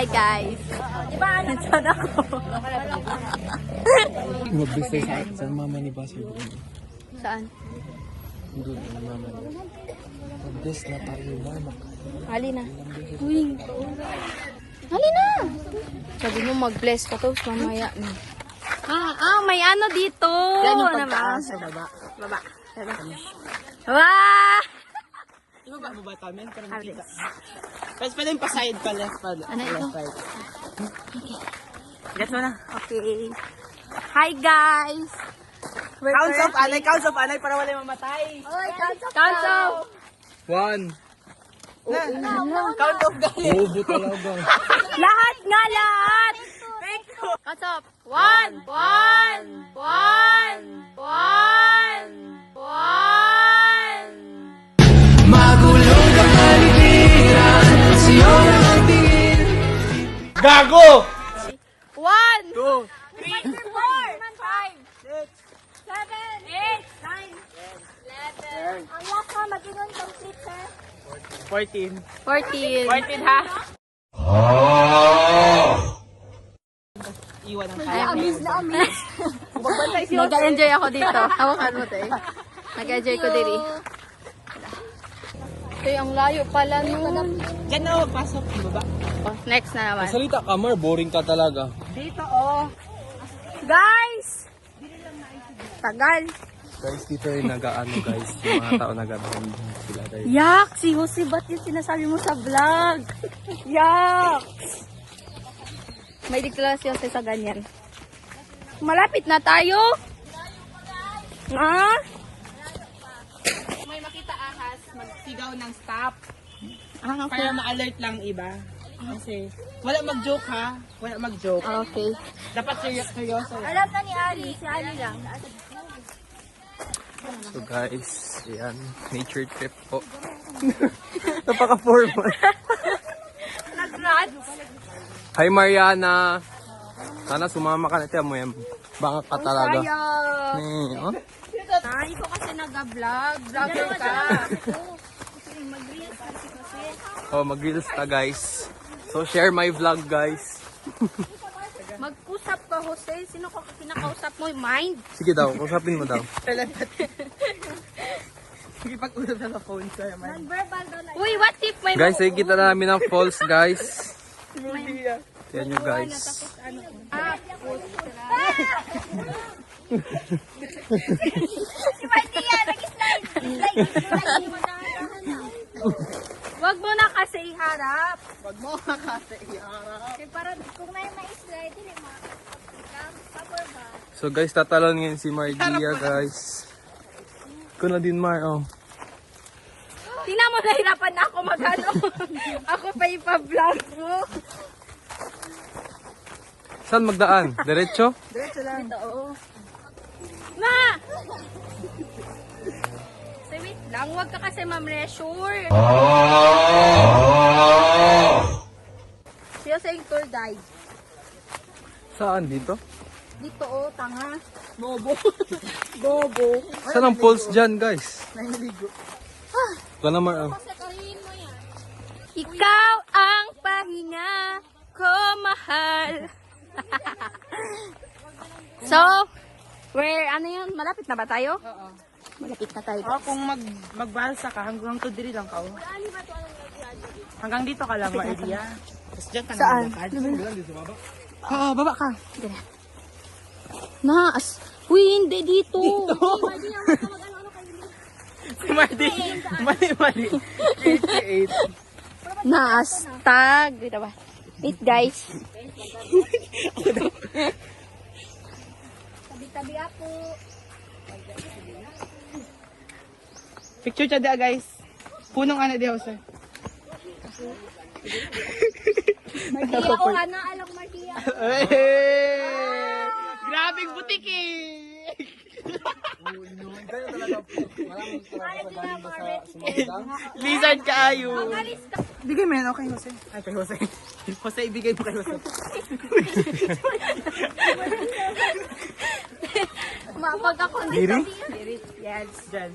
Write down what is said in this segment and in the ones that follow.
Hi guys. Saan ako? Mag-bestay sa mama ni Basir. Saan? Doon ang mama niya. Mag-best na tayo mama. Halina. Uy. Halina. Sabi mo mag-bless ka to mamaya. May ano dito. Yan yung Ano ba? sa baba. Baba. Wah! Ibaba mo ba tamin? Para makita. Tapos pwede yung pa-side pa, left pa. Ano ito? Left, right. Get mo na. Okay. Hi guys. Counts of anay para wala mamatay. Count of. 1. Count of galing. Bobo talaga. Lahat nga lahat. Count of. 1. 1. 1. 1. 1. Magulong ka paligiran. Siyo na magtingin. Gago! 1. 2. 3, 4, 5, 6, 7, 8, 9, 11. Ang last na mag-inon complete, sir. 14. 14. 14 ha? Iwan ang kaya. Amis. Nag-enjoy ako dito. Hawakan mo, te. Nag-enjoy ko diri. Ito ang layo pala nun. Diyan na pasok. Baba. Next na naman. Salita ka, Mar. Boring ka talaga. Dito, oh. Guys! Tagal. Guys, dito yung nag-ano guys. Yung mga tao nag-aband sila guys. Yak! Si Jose, ba't yung sinasabi mo sa vlog? Yak! May declaration si Jose sa ganyan. Malapit na tayo. Ha? May makita ahas, magsigaw ng stop. Okay. Para ma-alert lang iba. Kasi, wala mag-joke ha. Wala mag-joke. Okay. Dapat seryoso. Alam na ni Ali. Si Ali lang. So guys, yan. Nature trip po. Napaka-formal. Nag-run? Hi Mariana. Sana sumama ka natin mo yan. Baka ka talaga. Sayang. Oh? Ay, ko kasi nag-vlog. Vlogger ka. Oh, mag-reels ka guys. So share my vlog guys. Mag-usap ka, Jose. Sino ka kinakausap mo? Mind? Sige daw, usapin mo daw. Sige, pag-usap na sa phone sa'yo, man. Uy, what if may Guys, nakikita na namin ng falls, guys. Yan nyo, guys. Si Martia, nag-slide. Wag mo na kasi iharap. Wag mo kasi iharap. Para kung may slide, hindi mo. So guys, tatalon ngayon si Margia, guys. Ko na din, Mar, oh. Tingnan mo, nahirapan na ako mag-ano. Ako pa ipa-vlog mo. Saan magdaan? Diretso? Diretso lang. Ito, oo. Ma! So, wait lang. Huwag ka kasi ma-measure. Siya sa yung tour guide. Saan? Dito? Dito, oh, tanga. Bobo. Bobo. Saan ang falls dyan, guys? Nahiligo. Ikaw na, Mar, oh. Ikaw ang pahinga ko, mahal. So, ano yun? Malapit na ba tayo? Oo. Malapit na tayo. Oh, kung magbalsa ka, hanggang to diri lang ka, oh. Hanggang dito ka lang, Margia. Tapos dyan ka Saan? Oo, baba ka. Naas. Uy, hindi dito. Mali. 88. Naas. Tag. Dito ba? Wait, guys. Tabi-tabi ako. Picture siya da, guys. Punong ano di, Jose. Martia o ano? Alang Martia. Grabing butiki! Lizard kaayo. Bigay mo yan, okay, Jose. Ay, kay Jose. Jose, ibigay mo kay Jose. Mapag ako Diri? Yes. Diyan.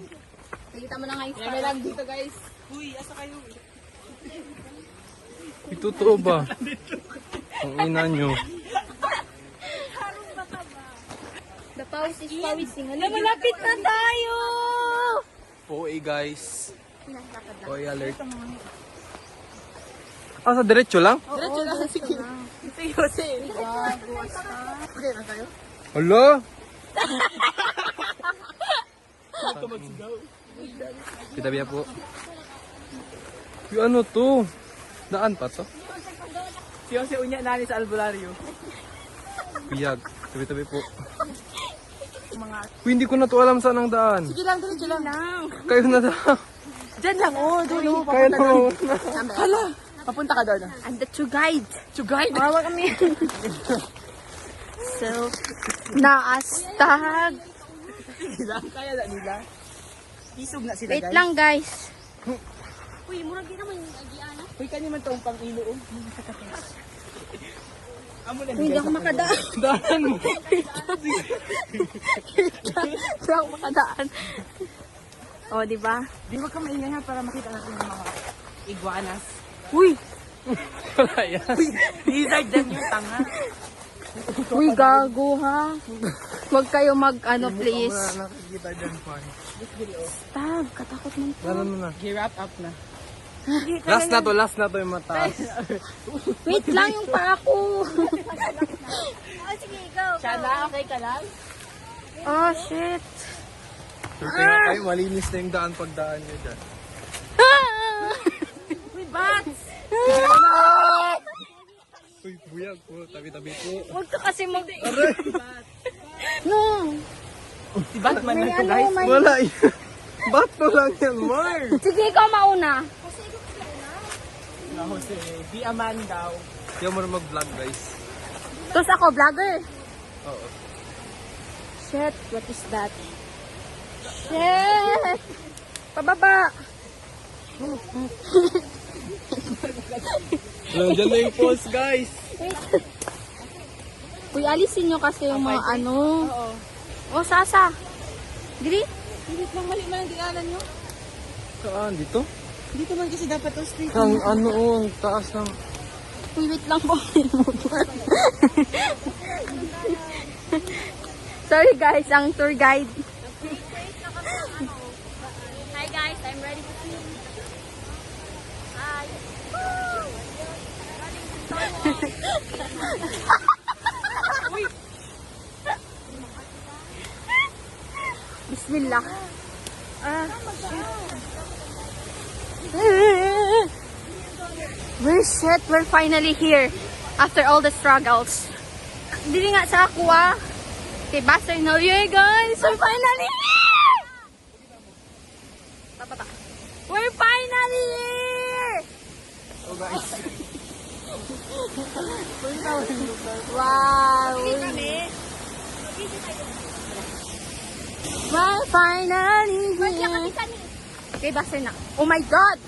Nakita mo na nga yung Kami lang dito, guys. Uy, asa kayo? Itutuo ba? Ang ina nyo. The pause is pawising. Malapit na tayo! OA guys. OA alert. Ah, sa diretso lang? Diretso lang. Sige. Sige, Jose. Okay na tayo? Hala! Kita-biya po. Yung ano to? Daan pa to? Si Jose unya nani sa albularyo. Biyag. Tabi-tabi po. Uy, hindi ko na to alam saan ang daan. Sige lang, diretso lang. Kayo na daw. Diyan lang, oh. Doon, oh. Kaya Papunta na doon. mo. Hala. Papunta ka doon. And the tour guide. Tsugay. Mawa kami. So, naastag. Sige lang, kaya na nila. Isog na sila, Wait guys. lang guys. Uy, kanina man itong pang-ilo, oh. Amo na, Hindi ako makadaan. Daan mo. Hindi ako makadaan. O, di ba? Di ba ka maingay ha para makita natin yung mga iguanas? Uy! Wala yan. Lizard din yung tanga. Uy, gago ha. Huwag kayo ano please. Wala nakikita dyan, Juan. Stag, katakot man to. Lalo mo na. Gi-wrap up na. Last na to yung mata. Wait lang yung pa ako. Siya na, okay ka lang? Oh, shit. Sure kayo, kayo malinis na yung daan pagdaan nyo dyan. Uy, bats! Uy, buyag po. Tabi-tabi po. Huwag ka kasi No. Si Batman May na ito, guys. may... Wala yan. Bato lang yan, Mar. Sige, ikaw mauna. Na Jose, di aman daw. Kaya mo na mag-vlog, guys. Tapos ako, vlogger. Oo. Shit, what is that? Shit! Pababa! Nandiyan na yung post, guys. Uy, alisin nyo kasi yung mga ano. Oo. Oh, Sasa. Dili? Hindi lang mali man ang dinaanan nyo. Saan? Dito? Dito man kasi dapat to straight. Ang ano, ang taas ng... Uy, wait lang po. Sorry guys, ang tour guide. Hi guys, I'm ready to swim. Hi. Bismillah. We're finally here after all the struggles. Dili nga sa ako Okay, Buster New Year guys! We're finally here! Tapata. We're finally here! Oh, guys. Wow! We're finally here! Okay, Buster na. Oh my God!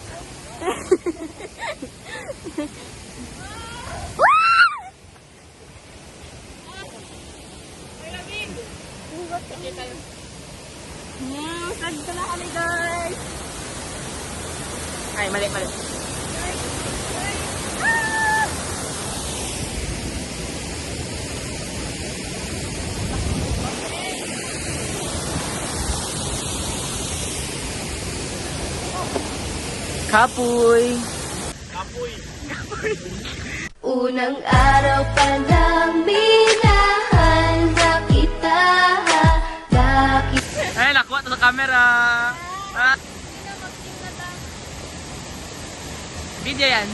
Saan na kami guys? Ay, mali, mali. Kapoy! Unang araw pa lang minahanda kita. Bakit Ay, nakuha to sa camera! Ah. Video yan.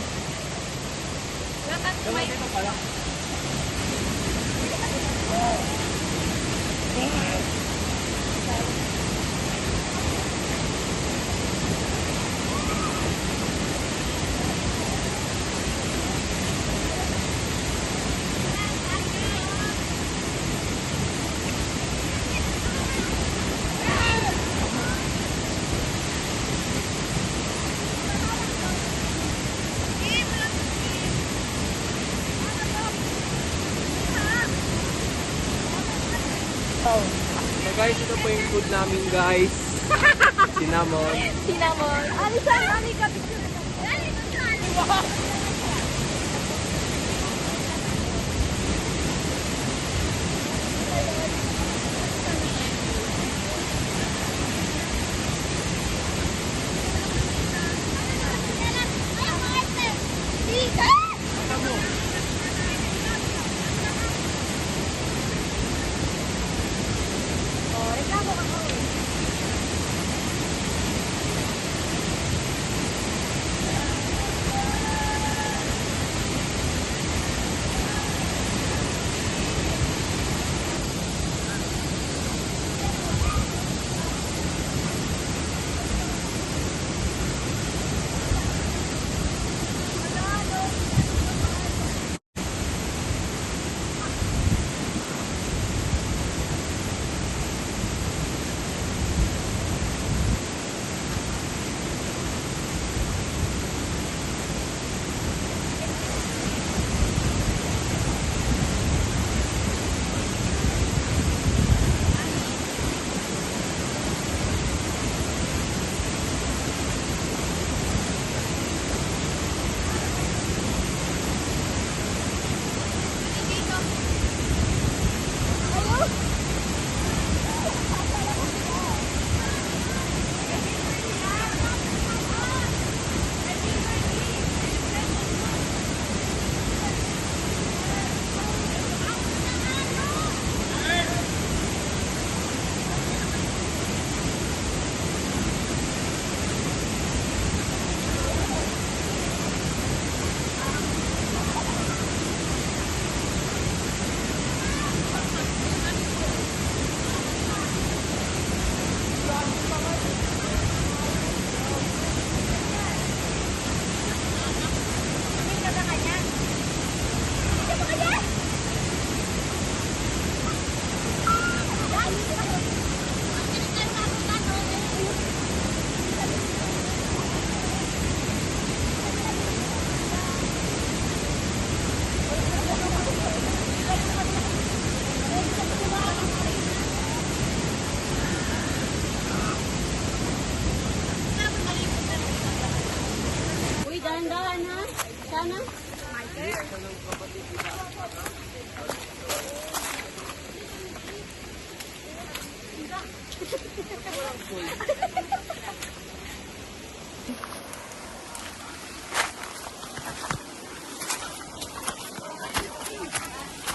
So guys, ito po yung food namin, guys. Cinnamon. Cinnamon. Alisan, alika.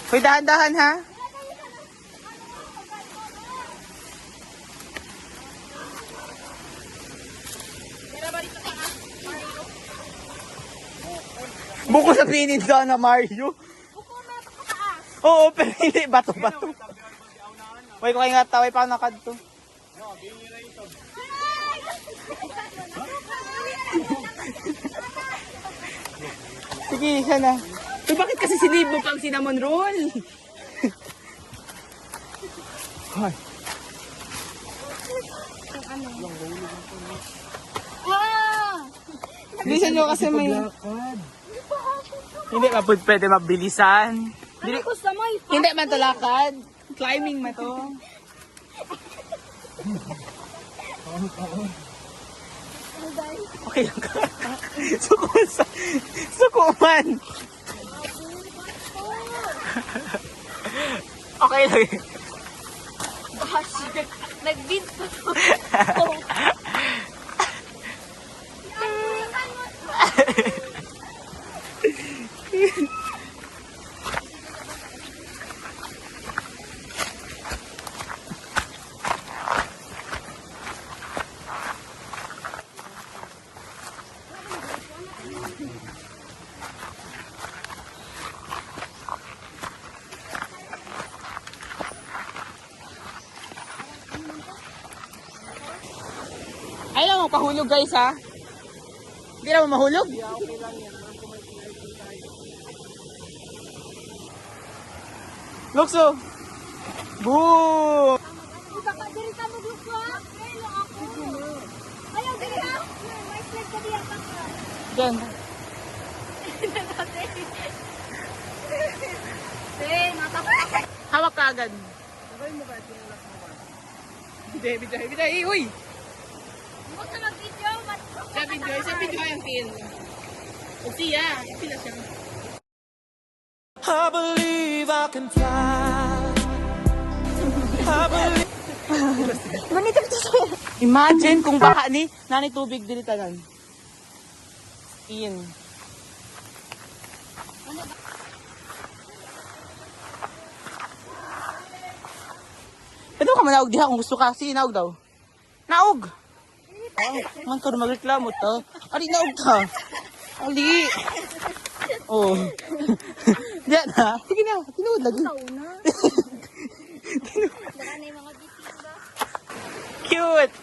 Hoy, dahan-dahan ha. Buko sa pinin na Mario. Oo, pero hindi. Bato-bato. Wait, ko kayo nga taway pa nakad to. Sige, isa na. Eh, bakit kasi sinib mo pang cinnamon roll? Hoy. Bilisan nyo kasi may... Hindi pa pwede mabilisan. Hindi, hindi man to lakad. Climbing man to. Okay lang ka. Sukuman. Okay lang. Nag-beat pa to. Ay lang mo, pahulog guys ha. Hindi na mo mahulog? Lukso! Boom! Baka diri ka magluko ha? Ayaw diri ha? May slide ka diyan baka. Diyan. Hawak ka agad. Biday, uy! Huwag ka mag-video. Sa video yung tin. O siya, sila siya. I believe I can fly. I believe. Ganito ito sa'yo. Imagine kung baka ni nani tubig dili tanan. Iyan. Pwede ka manawag diha kung gusto ka. Sige, naog daw. Naog! Man ka magreklamo to. Ali, naog ka. Ali. Oh. Diyan na. Sige na. Tinuod lagi. Una. Baka na yung mga bitin ba? Cute!